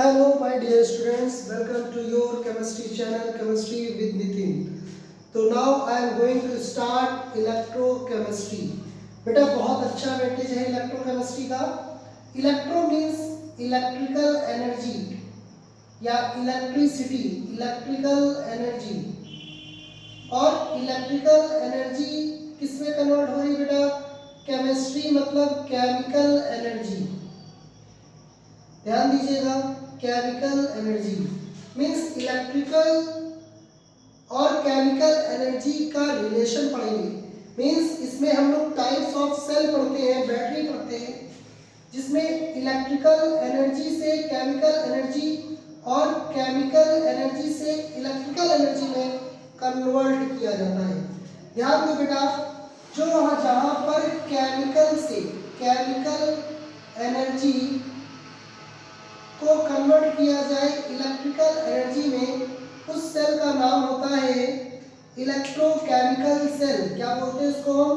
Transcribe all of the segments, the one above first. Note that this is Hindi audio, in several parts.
Hello my dear students, welcome to your chemistry channel Chemistry with Nitin. तो now I am going to start electrochemistry. बेटा बहुत अच्छा वेटेज है इलेक्ट्रोकेमिस्ट्री का. इलेक्ट्रो मीन्स इलेक्ट्रिकल एनर्जी या इलेक्ट्रिसिटी, इलेक्ट्रिकल एनर्जी. और इलेक्ट्रिकल एनर्जी किस में कन्वर्ट हो रही बेटा? केमिस्ट्री मतलब केमिकल एनर्जी. ध्यान दीजिएगा, केमिकल एनर्जी मीन्स इलेक्ट्रिकल और केमिकल एनर्जी का रिलेशन पढ़ेंगे. मीन्स इसमें हम लोग टाइप्स ऑफ सेल पढ़ते हैं, बैटरी पढ़ते हैं, जिसमें इलेक्ट्रिकल एनर्जी से केमिकल एनर्जी और केमिकल एनर्जी से इलेक्ट्रिकल एनर्जी में कन्वर्ट किया जाता है. ध्यान दो बेटा, जो जहाँ पर केमिकल से केमिकल एनर्जी को कन्वर्ट किया जाए इलेक्ट्रिकल एनर्जी में, उस सेल का नाम होता है इलेक्ट्रोकेमिकल सेल. क्या बोलते हैं इसको हम?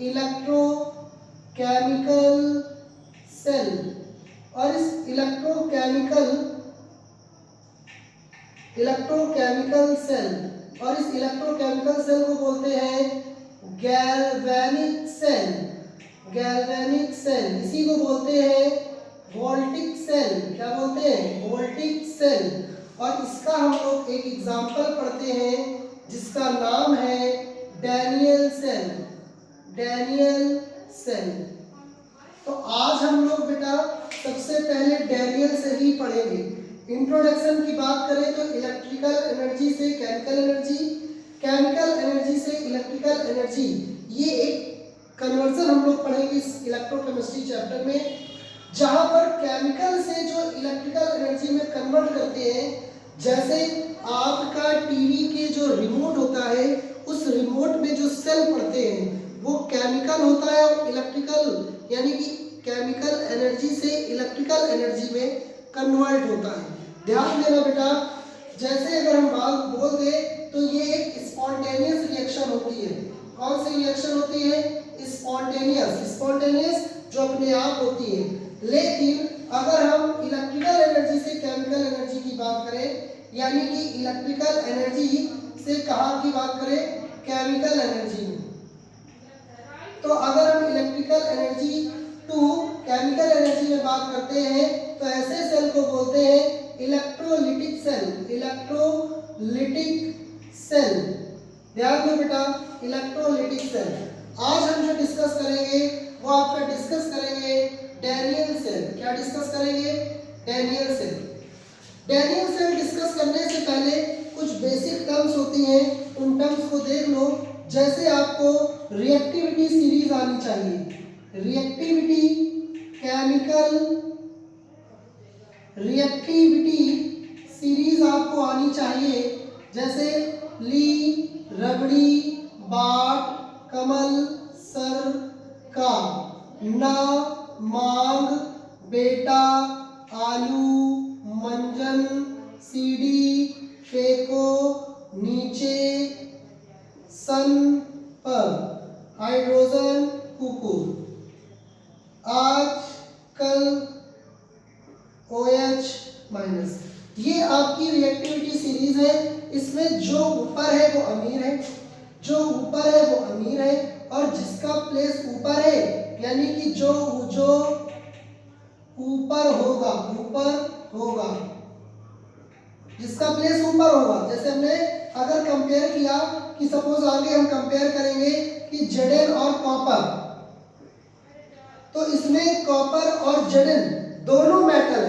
Electrochemical cell. और इस इलेक्ट्रोकेमिकल सेल को बोलते हैं गैल्वेनिक सेल. Galvanic cell. इसी को बोलते हैं वोल्टिक सेल. क्या बोलते हैं? Voltaic cell. और इसका हम लोग एक एग्जांपल पढ़ते हैं जिसका नाम है डैनियल सेल. Daniell cell. तो आज हम लोग बेटा सबसे पहले डैनियल सेल ही पढ़ेंगे. इंट्रोडक्शन की बात करें तो इलेक्ट्रिकल एनर्जी से केमिकल एनर्जी, केमिकल एनर्जी से इलेक्ट्रिकल एनर्जी, ये एक कन्वर्जन हम लोग पढ़ेंगे इस इलेक्ट्रोकेमिस्ट्री चैप्टर में, जहां पर केमिकल से जो इलेक्ट्रिकल एनर्जी में कन्वर्ट करते हैं. जैसे आपका टीवी के जो रिमोट होता है, उस रिमोट में जो सेल पड़ते हैं वो केमिकल होता है और इलेक्ट्रिकल यानी कि केमिकल एनर्जी से इलेक्ट्रिकल एनर्जी में कन्वर्ट होता है. ध्यान देना बेटा, जैसे अगर हम बात बोल दें तो ये एक स्पॉन्टेनियस रिएक्शन होती है. कौन सी रिएक्शन होती है? स्पॉन्टेनियस जो अपने आप होती है. लेकिन अगर हम इलेक्ट्रिकल एनर्जी से केमिकल एनर्जी की बात करें, यानी कि इलेक्ट्रिकल एनर्जी से कहाँ की बात करें? केमिकल एनर्जी में. तो अगर हम electrical energy to chemical energy में बात करते हैं तो ऐसे सेल को बोलते हैं इलेक्ट्रोलिटिक सेल. Electrolytic cell. ध्यान दो बेटा, इलेक्ट्रोलिटिक सेल. आज हम जो डिस्कस करेंगे वो आपका डिस्कस करेंगे डैनियल सेल. क्या डिस्कस करेंगे? Daniell cell. Daniell cell discuss करने से पहले कुछ बेसिक टर्म्स होती हैं, उन टर्म्स को देख लो. जैसे आपको रिएक्टिविटी सीरीज आनी चाहिए. रिएक्टिविटी, केमिकल रिएक्टिविटी सीरीज आपको आनी चाहिए. जैसे ली, रबड़ी, बाट, कमल, सर, का, ना, मांग, बेटा, आलू, मंजन, सीडी, फेको, नीचे, सन, पर, हाइड्रोजन, कुकुर, आज, कल, OH माइनस. ये आपकी रिएक्टिविटी सीरीज है. इसमें जो ऊपर है वो अमीर है, जो ऊपर है वो अमीर है, और जिसका प्लेस ऊपर है यानी कि जो ऊपर होगा, जिसका प्लेस ऊपर होगा. जैसे हमने अगर कंपेयर किया कि सपोज आगे हम कंपेयर करेंगे कि Zn और कॉपर, तो इसमें कॉपर और Zn दोनों मेटल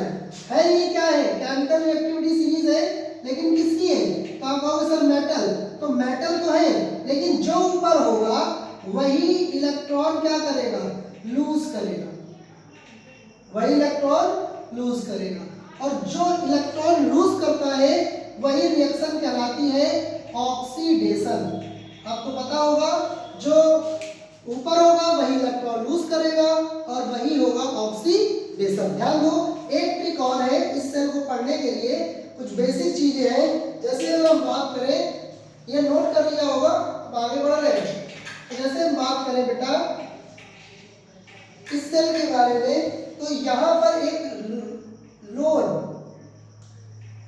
है. ये क्या है? केमिकल रिएक्टिविटी सीरीज है, लेकिन किसकी है? तो आप कहोगे सर मेटल. तो मेटल तो है, लेकिन जो ऊपर होगा वही इलेक्ट्रॉन क्या करेगा? लूज करेगा. वही इलेक्ट्रॉन लूज करेगा. और जो इलेक्ट्रॉन लूज करता है वही रिएक्शन कहलाती है ऑक्सीडेशन. आपको पता होगा, जो ऊपर होगा वही इलेक्ट्रॉन लूज करेगा और वही होगा ऑक्सीडेशन. ध्यान दो, एक ट्रिक और है इस सेल को पढ़ने के लिए. कुछ बेसिक चीजें हैं. जैसे अगर हम बात करें, ये नोट कर लिया होगा, अब आगे बढ़ रहे हैं. जैसे हम बात करें बेटा इस सेल के बारे में, तो यहाँ पर एक लोन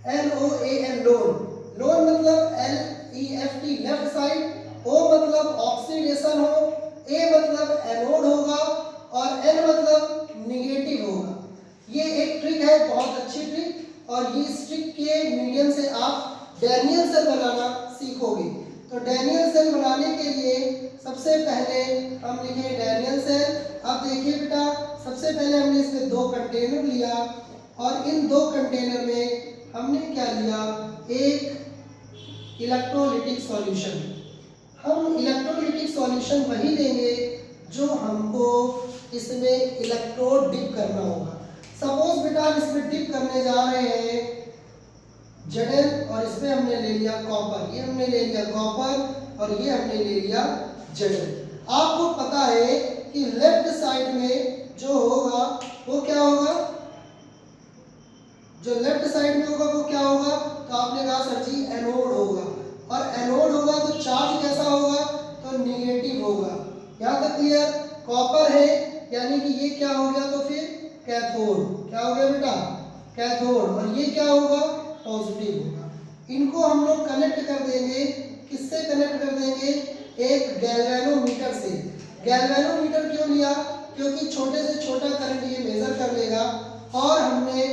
LOAN लोन, लोन मतलब LEFT लेफ्ट साइड, O मतलब ऑक्सीडेशन हो, A मतलब एनोड होगा और N मतलब निगेटिव होगा। ये एक ट्रिक है, बहुत अच्छी ट्रिक, और ये इस ट्रिक के मीडियम से आप डैनियल सेल बनाना सीखोगे। तो डैनियल सेल बनाने के लिए सबसे पहले हम लिखे डैनियल सेल। अब देखिए बेटा, सबसे पहले हमने इसमें दो कंटेनर लिया और इन दो कंटेनर में हमने क्या लिया, एक इलेक्ट्रोलिटिक सॉल्यूशन। हम इलेक्ट्रोलिटिक सॉल्यूशन वही देंगे जो हमको इसमें इलेक्ट्रोड डिप करना होगा। सपोज बेटा हम इसमें डिप करने जा रहे हैं Zn और इसमें हमने ले लिया कॉपर, ये हमने ले लिया कॉपर और ये हमने ले लिया Zn। आपको पता है कि लेफ्ट साइड में जो होगा वो क्या होगा, जो लेफ्ट साइड में होगा वो क्या होगा, तो आपने कहा सर जी एनोड होगा, और एनोड होगा तो चार्ज कैसा होगा, तो निगेटिव होगा। यहाँ तक क्लियर। कॉपर है यानी कि ये क्या हो गया, तो फिर कैथोड, क्या हो गया बेटा, कैथोड, और ये क्या होगा, पॉजिटिव होगा। इनको हम लोग कनेक्ट कर देंगे, किससे कनेक्ट कर देंगे, एक गैल्वेनोमीटर से। गैल्वेनोमीटर क्यों लिया, क्योंकि छोटे से छोटा करंट ये मेजर कर लेगा, और हमने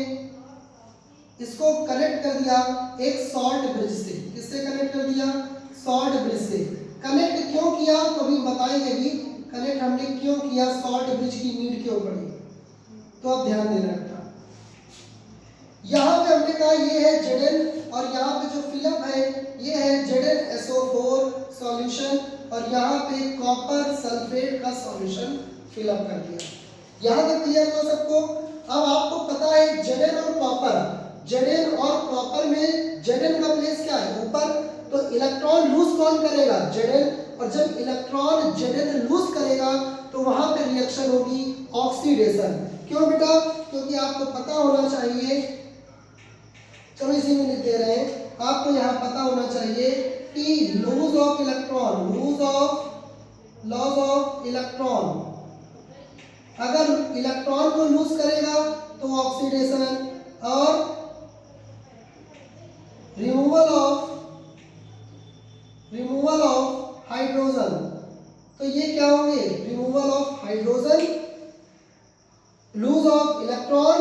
इसको कनेक्ट कर दिया एक सॉल्ट ब्रिज से। किससे कनेक्ट कर दिया, सॉल्ट ब्रिज से। कनेक्ट क्यों किया तो अभी बताएंगे भी, कनेक्ट हमने क्यों किया, सॉल्ट ब्रिज की नीड क्यों पड़ी, तो अब ध्यान देना बेटा। यहाँ पे हमने कहा ये है Zn और यहाँ पे जो फिलअप है ये है ZnSO4 सॉल्यूशन, और यहाँ पे कॉपर सल्फेट का सॉल्यूशन फिलअप कर दिया। यहाँ तक क्लियर हुआ सबको। अब आपको पता है Zn और कॉपर, Zn और कॉपर में Zn का प्लेस क्या है, ऊपर, तो इलेक्ट्रॉन लूज कौन करेगा, Zn, और जब इलेक्ट्रॉन Zn लूज करेगा तो वहां पे रिएक्शन होगी ऑक्सीडेशन। क्यों बेटा, क्योंकि आपको पता होना चाहिए, चलो इसी में लिख दे रहे हैं, आपको यहाँ पता होना चाहिए कि lose of electron, loss of electron, अगर इलेक्ट्रॉन को लूज करेगा तो ऑक्सीडेशन, और रिमूवल ऑफ हाइड्रोजन, तो ये क्या होंगे, removal of hydrogen, lose of electron,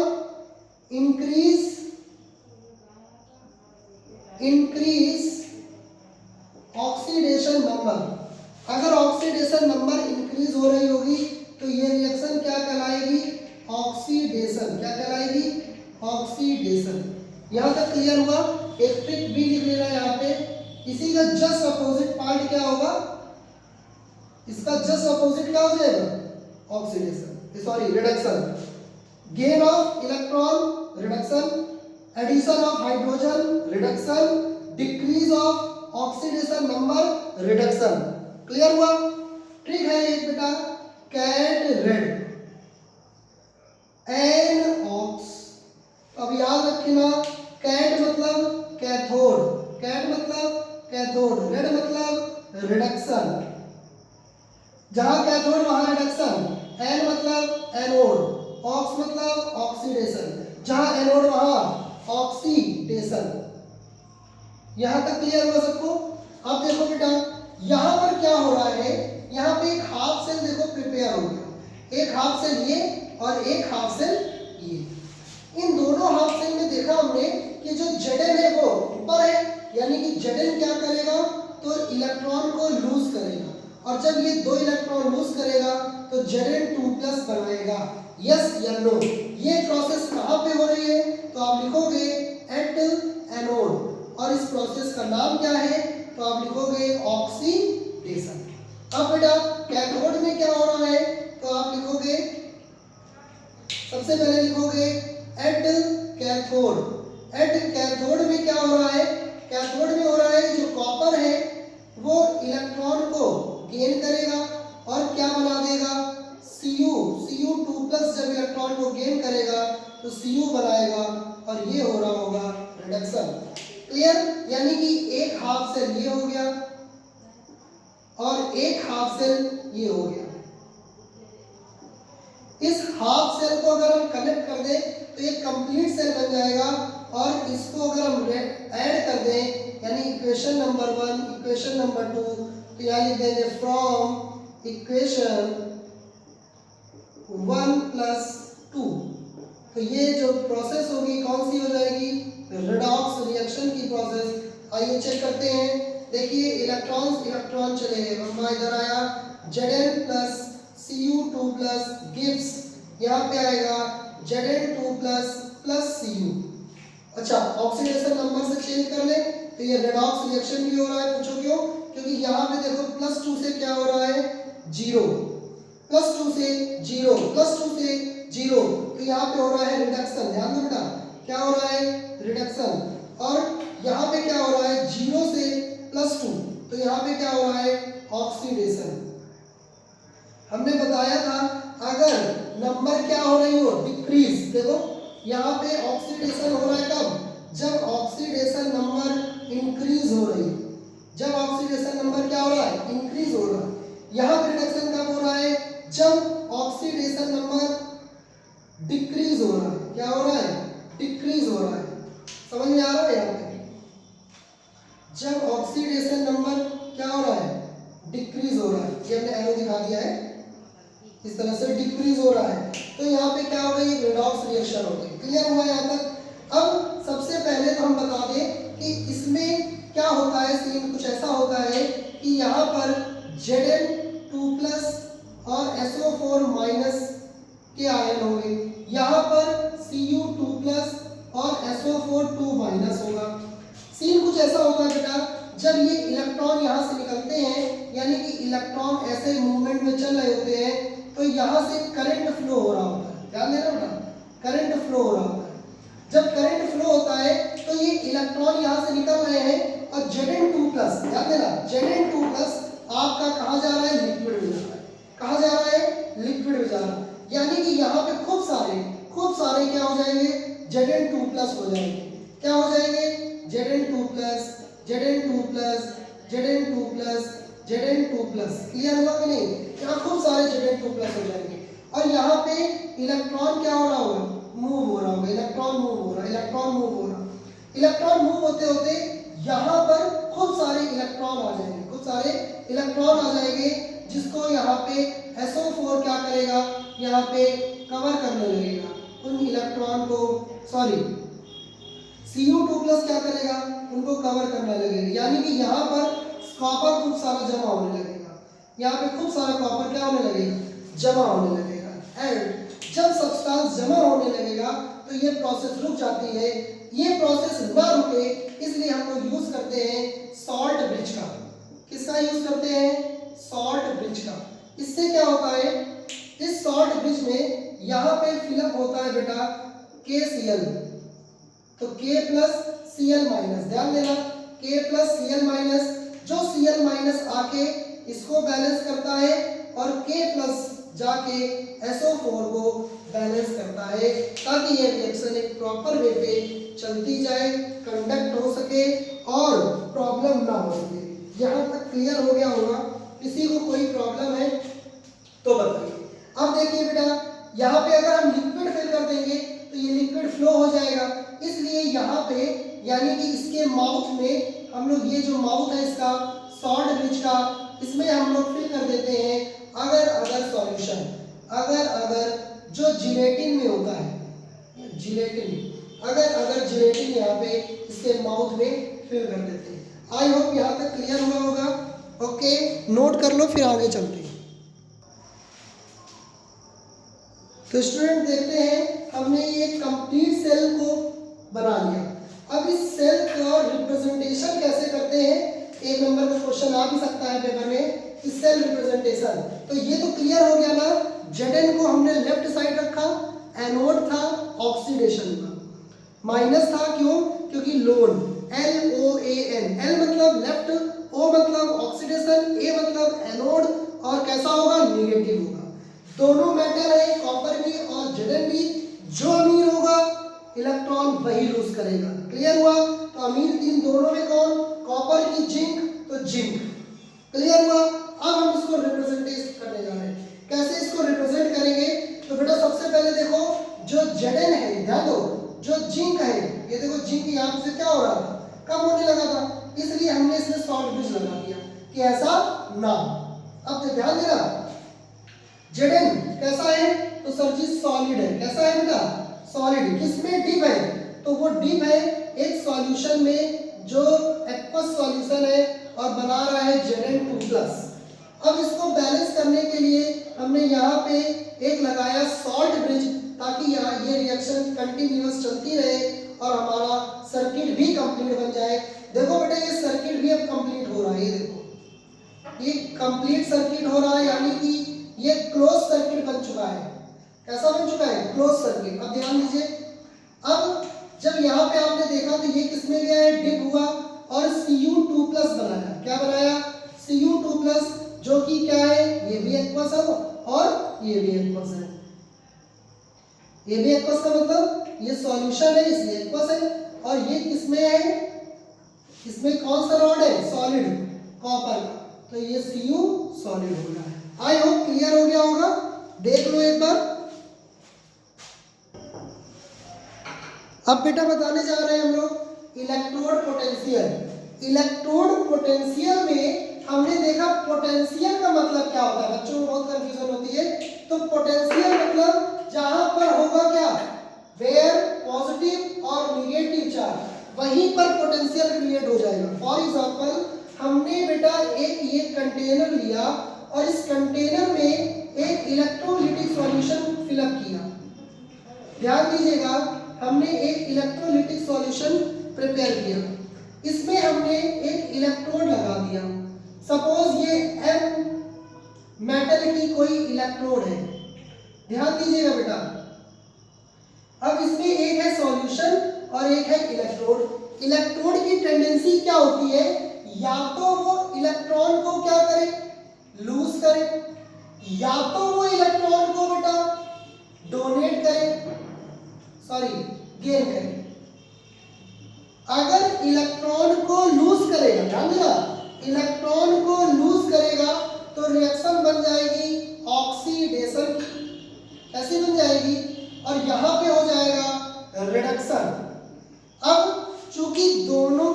increase oxidation number. अगर ऑक्सीडेशन नंबर इंक्रीज हो रही होगी तो ये रिएक्शन क्या कहलाएगी, ऑक्सीडेशन। क्या कहलाएगी, ऑक्सीडेशन। यहां तक क्लियर हुआ। एक ट्रिक भी लिख लेना यहाँ पे, इसी का जस्ट अपोजिट पार्ट क्या होगा, इसका जस्ट अपोजिट क्या हो जाएगा, oxidation, sorry reduction. Gain of electron reduction, addition of hydrogen reduction, decrease of oxidation number reduction. Clear हुआ। ट्रिक है एक बेटा, कैट रेड एन ऑक्स। अब याद रखना, कैट मतलब कैथोड, कैट मतलब कैथोड, रेड मतलब रिडक्शन, जहां कैथोड वहां रिडक्शन, एन मतलब एनोड, ऑक्स मतलब ऑक्सीडेशन, जहां एनोड वहां ऑक्सीडेशन। यहां तक क्लियर हुआ सबको। अब देखो बेटा, यहां पर क्या हो रहा है, यहां पे एक हाफ सेल देखो प्रिपेयर हो गया, एक हाफ सेल ये और एक हाफ सेल ये। इन दोनों हाफ सेल में देखा हमने कि जो Zn है वो ऊपर है, यानी कि Zn क्या करेगा, तो इलेक्ट्रॉन को लूज करेगा, और जब ये दो इलेक्ट्रॉन लूज करेगा तो Zn2+ बनाएगा। यस या नो, ये प्रोसेस कहां पे हो रही है, तो आप लिखोगे एट एनोड, और इस प्रोसेस का नाम क्या है, तो आप लिखोगे ऑक्सीडेशन। अब बेटा कैथोड में क्या हो रहा है, तो आप लिखोगे, सबसे पहले लिखोगे एट कैथोड। एट कैथोड में क्या हो रहा है, कैथोड में हो रहा है जो कॉपर है वो इलेक्ट्रॉन को गेन करेगा और क्या बना देगा, Cu2+ जब इलेक्ट्रॉन को गेन करेगा तो Cu बनाएगा, और ये हो रहा होगा रिडक्शन। क्लियर। यानी कि एक हाफ सेल ये हो गया और एक हाफ सेल ये हो गया। इस हाफ सेल को अगर हम कनेक्ट कर दें तो एक कंप्लीट सेल बन जाएगा, और इसको अगर हम इक्वेशन नंबर 1, इक्वेशन नंबर 2, तो यहाँ लिख देंगे फ्रॉम इक्वेशन 1 प्लस 2। तो ये जो प्रोसेस होगी कौन सी हो जाएगी, रेडॉक्स रिएक्शन की प्रोसेस। आइए चेक करते हैं। देखिए इलेक्ट्रॉन चले गए, वहां इधर आया Zn plus Cu2 plus gives, यहाँ पे आएगा Zn2 प्लस प्लस Cu। अच्छा, ऑक्सीडेशन नंबर से चेंज कर ले तो ये रेडॉक्स रिएक्शन भी हो रहा है। पूछो क्यों, क्योंकि यहाँ पे देखो +2 से क्या हो रहा है 0, +2 से 0, +2 से 0, तो यहाँ पे हो रहा है रिडक्शन। ध्यान दो बेटा, क्या हो रहा है रिडक्शन। और यहाँ पे क्या हो रहा है 0 से +2, तो यहाँ पे क्या हो रहा है ऑक्सीडेशन। हमने बताया था अगर नंबर क्या हो रही हो डिक्रीज, देखो यहाँ पे ऑक्सीडेशन हो रहा है कब, जब ऑक्सीडेशन नंबर इंक्रीज हो रही है। जब ऑक्सीडेशन नंबर क्या हो रहा है इंक्रीज हो रहा है। यहाँ पे रिडक्शन कब हो रहा है, जब ऑक्सीडेशन नंबर डिक्रीज हो रहा है। क्या हो रहा है, डिक्रीज हो रहा है। समझ में आ रहा है यहाँ पे, जब ऑक्सीडेशन नंबर क्या हो रहा है डिक्रीज हो रहा है। ये हमने एरो दिखा दिया है, इस तरह से डिक्रीज हो रहा है, तो यहाँ पे क्या हो गई रेडॉक्स रिएक्शन हो गई। क्लियर हुआ यहाँ तक। अब सबसे पहले तो हम बता दें कि इसमें क्या होता है, सीन कुछ ऐसा होता है कि यहाँ पर Zn2 प्लस और SO4 माइनस के आयन होंगे, यहाँ पर Cu2 प्लस और SO4 2 माइनस होगा। सीन कुछ ऐसा होता है बेटा, जब ये इलेक्ट्रॉन यहाँ से निकलते हैं, यानी कि इलेक्ट्रॉन ऐसे मूवमेंट में चल रहे होते हैं, तो यहाँ से करंट फ्लो हो रहा होता है। ध्यान देना बेटा, करंट फ्लो हो रहा होता है। जब करंट फ्लो होता है तो ये इलेक्ट्रॉन यहाँ से निकल रहे हैं और Zn2 प्लस, ध्यान देना Zn2 प्लस आपका कहाँ जा रहा है लिक्विड में जा रहा है। कहाँ जा रहा है लिक्विड में जा रहा है, यानी कि यहाँ पे खूब सारे क्या हो जाएंगे Zn2 प्लस हो जाएंगे। क्या हो जाएंगे Zn2 plus Zn2 plus Zn2 plus Zn2 plus. Clear हुआ कि नहीं, यहाँ खूब सारे Zn2 प्लस हो जाएंगे। और यहाँ पे इलेक्ट्रॉन क्या हो रहा होगा मूव हो रहा होगा, इलेक्ट्रॉन मूव हो रहा है, इलेक्ट्रॉन मूव हो रहा है। इलेक्ट्रॉन मूव होते होते यहाँ पर खूब सारे इलेक्ट्रॉन आ जाएंगे, खूब सारे इलेक्ट्रॉन आ जाएंगे, जिसको यहाँ पे SO4 क्या करेगा, यहाँ पे कवर करने लगेगा उन इलेक्ट्रॉन को। सॉरी, Cu2 प्लस क्या करेगा, उनको कवर करने लगेगा, यानी कि यहाँ पर कॉपर खूब सारा जमा होने लगेगा। यहाँ पे खूब सारा कॉपर क्या होने लगेगा, जमा होने लगेगा। एंड जब सब्सटेंस जमा होने लगेगा तो ये प्रोसेस रुक जाती है। ये प्रोसेस ना रुके इसलिए हम लोग यूज करते हैं सॉल्ट ब्रिज का। किसका यूज करते हैं, सॉल्ट ब्रिज का। इससे क्या होता है, इस सॉल्ट ब्रिज में यहाँ पे फिलअप होता है बेटा KCl, तो K प्लस Cl माइनस। ध्यान देना K प्लस Cl माइनस, जो Cl माइनस आके इसको बैलेंस करता है और K प्लस जाके SO4 को बैलेंस करता है, ताकि ये रिएक्शन एक प्रॉपर वे पे चलती जाए, कंडक्ट हो सके और प्रॉब्लम ना हो सके। यहाँ तक क्लियर हो गया होगा। किसी को कोई प्रॉब्लम है तो बताइए। अब देखिए बेटा, यहाँ पे अगर हम लिक्विड फिल कर देंगे तो ये लिक्विड फ्लो हो जाएगा, इसलिए यहाँ पे यानी कि इसके माउथ में हम लोग, ये जो माउथ है इसका सॉल्ट ब्रिज का, इसमें हम लोग फिल कर देते हैं अगर सॉल्यूशन, अगर जो जिलेटिन में होता है, जिलेटिन, अगर जिलेटिन यहाँ पे इसके माउथ में फिल कर देते हैं। आई होप यहाँ तक क्लियर हुआ होगा। ओके, नोट कर लो, फिर आगे चलते हैं। तो स्टूडेंट देखते हैं, हमने ये कंप्लीट सेल को बना लिया। अब इस सेल का रिप्रेजेंटेशन कैसे करते हैं, एक नंबर का क्वेश्चन आ भी सकता है पेपर में, इस सेल रिप्रेजेंटेशन। तो ये तो क्लियर हो गया ना, Zn को हमने लेफ्ट साइड रखा, एनोड था ऑक्सीडेशन का, माइनस था क्यों, क्योंकि लोन LOAN, L मतलब लेफ्ट, O मतलब ऑक्सीडेशन, A मतलब एनोड, और कैसा होगा निगेटिव होगा। दोनों मेटल है, कॉपर भी और Zn भी, जो अमीर होगा इलेक्ट्रॉन वही लूज करेगा। क्लियर हुआ। तो अमीर तीन दोनों में कौन, कॉपर की जिंक, तो जिंक। क्लियर हुआ। अब हम इसको रिप्रेजेंट करने जा रहे हैं। कैसे इसको रिप्रेजेंट करेंगे, तो बेटा सबसे पहले देखो जो Zn है, ध्यान दो, जो जिंक है, ये देखो जिंक यहाँ से क्या हो रहा था, कम होने लगा था, इसलिए हमने इसमें सॉल्ट ब्रिज लगा दिया कि ऐसा ना। अब ध्यान देना, Zn कैसा है? तो सर जी सॉलिड है। कैसा है बेटा? सॉलिड। किसमें डीप है? तो वो डीप है एक सॉल्यूशन में जो एक्वस सॉल्यूशन है और बना रहा है Zn2+। अब इसको बैलेंस करने के लिए हमने यहाँ पे एक लगाया सॉल्ट ब्रिज, ताकि यहाँ ये रिएक्शन कंटिन्यूअस चलती रहे और हमारा सर्किट भी कंप्लीट बन जाए। देखो बेटा ये सर्किट भी अब कंप्लीट हो रहा है। ये देखो ये कंप्लीट सर्किट हो रहा है, यानी कि ये क्लोज सर्किट बन चुका है। कैसा बन चुका है? Close circuit. अब ध्यान दीजिए, अब जब यहाँ पे आपने देखा तो ये किसमें गया है? डिप हुआ और Cu2+ बनाया। क्या बनाया? Cu2+, जो कि क्या है? ये भी एक्वस है और ये भी एक्वस है। ये भी एक्वस का मतलब ये सॉल्यूशन है इसलिए एक्वस है। और ये किसमें है? इसमें कौन सा रॉड है? सॉलिड, कॉपर का। तो ये Cu सॉलिड हो गया है। आई होप क्लियर हो गया होगा। देख लो एक बार। अब बेटा बताने जा रहे हैं हम लोग इलेक्ट्रोड पोटेंशियल। इलेक्ट्रोड पोटेंशियल में हमने देखा पोटेंशियल का मतलब क्या होता है। बच्चों को बहुत कंफ्यूजन होती है। तो पोटेंशियल मतलब जहां पर होगा क्या? वेयर पॉजिटिव और निगेटिव चार्ज, वहीं पर पोटेंशियल क्रिएट हो जाएगा। फॉर एग्जांपल हमने बेटा एक ये कंटेनर लिया और इस कंटेनर में एक इलेक्ट्रोलिटिक सॉल्यूशन फिलअप किया। ध्यान दीजिएगा, हमने एक इलेक्ट्रोलिटिक सॉल्यूशन प्रिपेयर किया, इसमें हमने एक इलेक्ट्रोड लगा दिया। सपोज ये M मेटल की कोई इलेक्ट्रोड है। ध्यान दीजिएगा बेटा, अब इसमें एक है सॉल्यूशन और एक है इलेक्ट्रोड। इलेक्ट्रोड की टेंडेंसी क्या होती है? या तो वो इलेक्ट्रॉन को क्या करे? लूज करे, या तो वो इलेक्ट्रॉन को बेटा डोनेट करे, सॉरी गेन करे। अगर इलेक्ट्रॉन को लूज करेगा, ध्यान देना, इलेक्ट्रॉन को लूज करेगा तो रिएक्शन बन जाएगी ऑक्सीडेशन। कैसी बन जाएगी? और यहां पे हो जाएगा रिडक्शन। अब चूंकि दोनों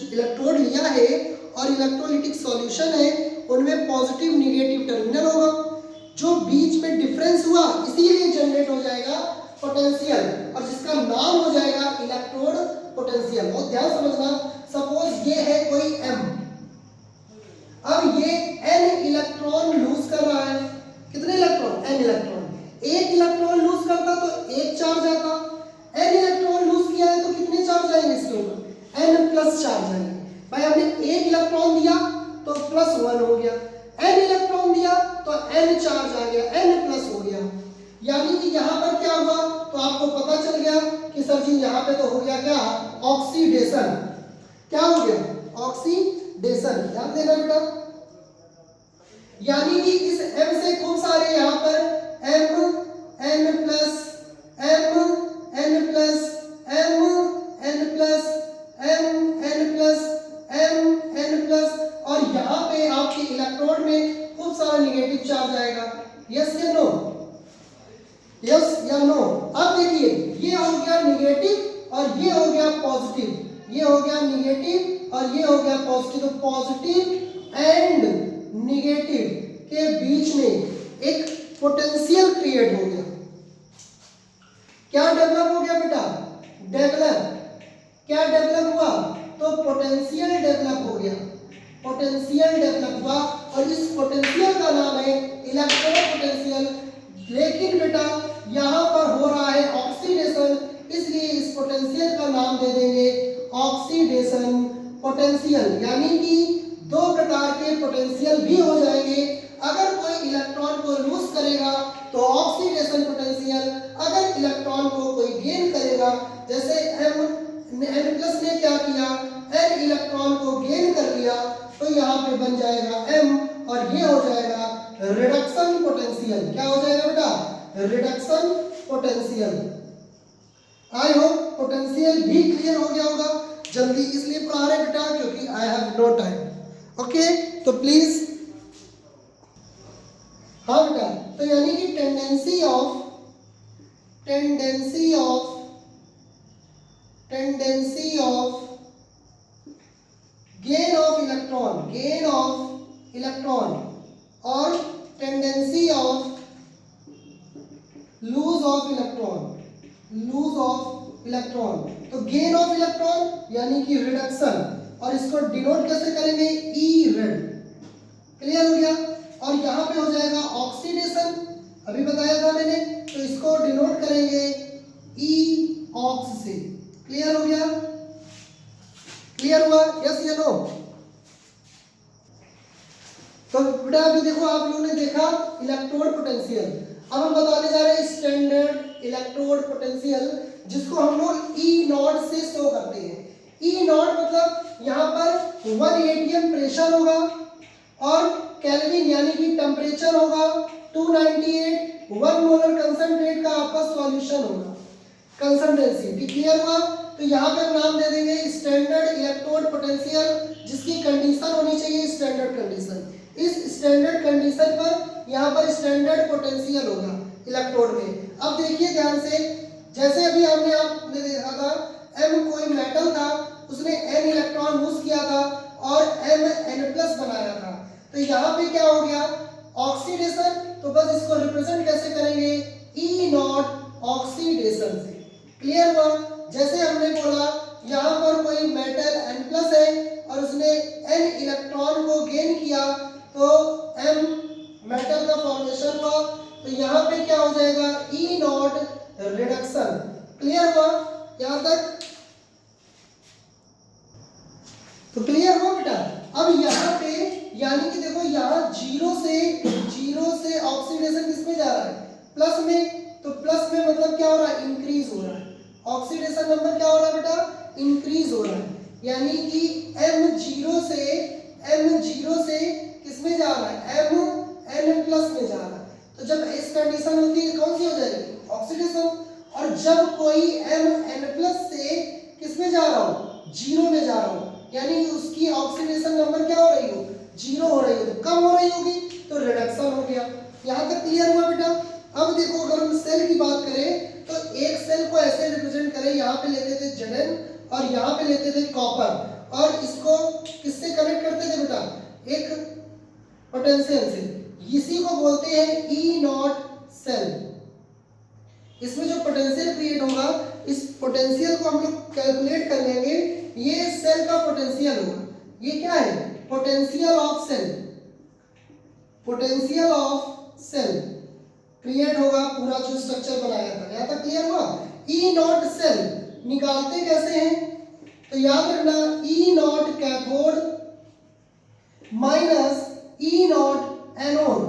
इलेक्ट्रोड लिया है और इलेक्ट्रोलिटिक सॉल्यूशन है, उनमें पॉजिटिव निगेटिव टर्मिनल होगा। जो बीच में डिफरेंस हुआ इसीलिए जनरेट हो जाएगा पोटेंशियल, और जिसका नाम हो जाएगा इलेक्ट्रोड पोटेंशियल। बहुत ध्यान समझना। सपोज ये है कोई M, अब ये N इलेक्ट्रॉन लूज कर रहा है। कितने इलेक्ट्रॉन? N electron. एक इलेक्ट्रॉन लूज करता तो एक चार्ज आता। N इलेक्ट्रॉन लूज किया है तो कितने चार्ज आएंगे इसके ऊपर? N+ चार्ज आएंगे। भाई हमने एक इलेक्ट्रॉन दिया तो +1 हो गया, N इलेक्ट्रॉन दिया तो N चार्ज आ गया, N+ हो गया। यानी कि यहाँ पर क्या हुआ? तो आपको पता चल गया कि सर जी यहाँ पे तो हो गया क्या? ऑक्सीडेशन। क्या हो गया? ऑक्सीडेशन। ध्यान देना बेटा, यानी कि इस M से खूब सारे यहाँ पर M, N+, M, N+, M, N+, M, N+, M, N+, और यहाँ पे आपके इलेक्ट्रोड में खूब सारा निगेटिव चार्ज आएगा। यस या नो? यस या नो? अब देखिए, ये हो गया निगेटिव और ये हो गया पॉजिटिव। ये हो गया निगेटिव और ये हो गया पॉजिटिव। तो पॉजिटिव एंड निगेटिव के बीच में एक पोटेंशियल क्रिएट हो गया। क्या डेवलप हो गया बेटा? डेवलप। क्या डेवलप हुआ? तो पोटेंशियल डेवलप हो गया। पोटेंशियल डेवलप हुआ और इस पोटेंशियल का नाम है इलेक्ट्रोड पोटेंशियल। लेकिन बेटा यहाँ पर हो रहा है ऑक्सीडेशन, इसलिए इस पोटेंशियल का नाम दे देंगे ऑक्सीडेशन पोटेंशियल। यानी कि दो प्रकार के पोटेंशियल भी हो जाएंगे। अगर कोई इलेक्ट्रॉन को लूज करेगा तो ऑक्सीडेशन पोटेंशियल, अगर इलेक्ट्रॉन को कोई गेन करेगा, जैसे N+ ने क्या किया? N इलेक्ट्रॉन को गेन कर लिया, तो यहाँ पे बन जाएगा M और ये हो जाएगा रिडक्शन पोटेंशियल। क्या हो जाएगा बेटा? Reduction potential. I hope potential भी क्लियर हो गया होगा। जल्दी इसलिए पढ़ा रहे बेटा क्योंकि I have no time. Okay, तो प्लीज। हाँ बेटा, तो यानी कि tendency of tendency of gain of electron और tendency of lose of electron. तो गेन ऑफ इलेक्ट्रॉन यानी कि रिडक्शन, और इसको डिनोट कैसे करेंगे, ई रेड। क्लियर हो गया। और यहां पे हो जाएगा ऑक्सीडेशन, अभी बताया था मैंने, तो इसको डिनोट करेंगे ई ऑक्स से। क्लियर हो गया, क्लियर हुआ, यस या नो। तो बेटा अभी देखो आप लोगों ने देखा इलेक्ट्रोड पोटेंशियल। अब हम बताने जा रहे हैं स्टैंडर्ड इलेक्ट्रोड पोटेंशियल, जिसको हम लोग ई नॉट से शो करते हैं। ई नॉट मतलब यहाँ पर 1 atm प्रेशर होगा और केल्विन यानी कि टेम्परेचर होगा 298, 1 मोलर कंसंट्रेट का आपका सॉल्यूशन होगा, कंसंट्रेंसी। क्लियर हुआ। तो यहाँ पे हम नाम दे देंगे स्टैंडर्ड इलेक्ट्रोड पोटेंशियल, जिसकी कंडीशन होनी चाहिए स्टैंडर्ड कंडीशन। इस स्टैंडर्ड कंडीशन पर यहाँ पर स्टैंडर्ड पोटेंशियल होगा इलेक्ट्रोड में। अब देखिए ध्यान से, जैसे अभी आपने देखा था M कोई मेटल था, उसने N इलेक्ट्रॉन लूज किया था और M N+ बनाया था। तो यहाँ पे क्या हो गया, ऑक्सीडेशन। तो बस इसको रिप्रेजेंट कैसे करेंगे, E नॉट ऑक्सीडेशन से। क्लियर हुआ। जैसे हमने बोला यहाँ पर कोई मेटल N+ है और उसने N इलेक्ट्रॉन को गेन किया, तो M मेटल का फॉर्मेशन हुआ। तो यहाँ पे क्या हो जाएगा, E नॉट रिडक्शन। क्लियर हुआ यहाँ तक। तो क्लियर हुआ बेटा। अब यहाँ पे यानी कि देखो यहाँ जीरो से ऑक्सीडेशन किसमें जा रहा है, प्लस में। तो प्लस में मतलब क्या हो रहा है, इंक्रीज हो रहा है। ऑक्सीडेशन नंबर क्या हो रहा है बेटा, इंक्रीज हो रहा है। यानी कि M0 से किसमें जा रहा है, Mn+ में जा रहा है। तो जब इस कंडीशन होती है कौन सी हो जाएगी, ऑक्सीडेशन। और जब कोई Mn+ से किसमें जा रहा हूँ, 0 में जा रहा हूँ, यानी उसकी ऑक्सीडेशन नंबर क्या हो रही हो, 0 हो रही हो। तो कम हो रही होगी तो रिडक्शन हो गया। यहाँ तक क्लियर हुआ बेटा। अब देखो अगर हम सेल की बात करें तो एक सेल को ऐसे रिप्रेजेंट करें, यहाँ पे लेते थे Zn और यहाँ पे लेते थे कॉपर, और इसको किससे कनेक्ट करते थे बेटा, एक पोटेंशियल से। इसी को बोलते हैं ई नॉट सेल। इसमें जो पोटेंशियल क्रिएट होगा, इस पोटेंशियल को हम लोग कैलकुलेट कर लेंगे। ये सेल का पोटेंशियल होगा। ये क्या है, potential of cell. Potential of cell create होगा, पूरा जो स्ट्रक्चर बनाया था। यहाँ तक क्लियर हुआ। ई नॉट सेल निकालते कैसे हैं, तो याद रखना E naught cathode minus E naught anode.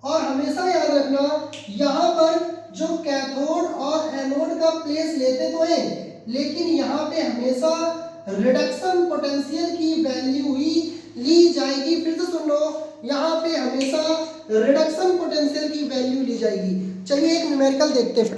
और हमेशा याद रखना यहाँ पर जो कैथोड और एनोड का प्लेस लेते तो हैं, लेकिन यहाँ पे हमेशा रिडक्शन पोटेंशियल की वैल्यू ही ली जाएगी। फिर से सुन लो, यहाँ पे हमेशा रिडक्शन पोटेंशियल की वैल्यू ली जाएगी। चलिए एक न्यूमेरिकल देखते हैं।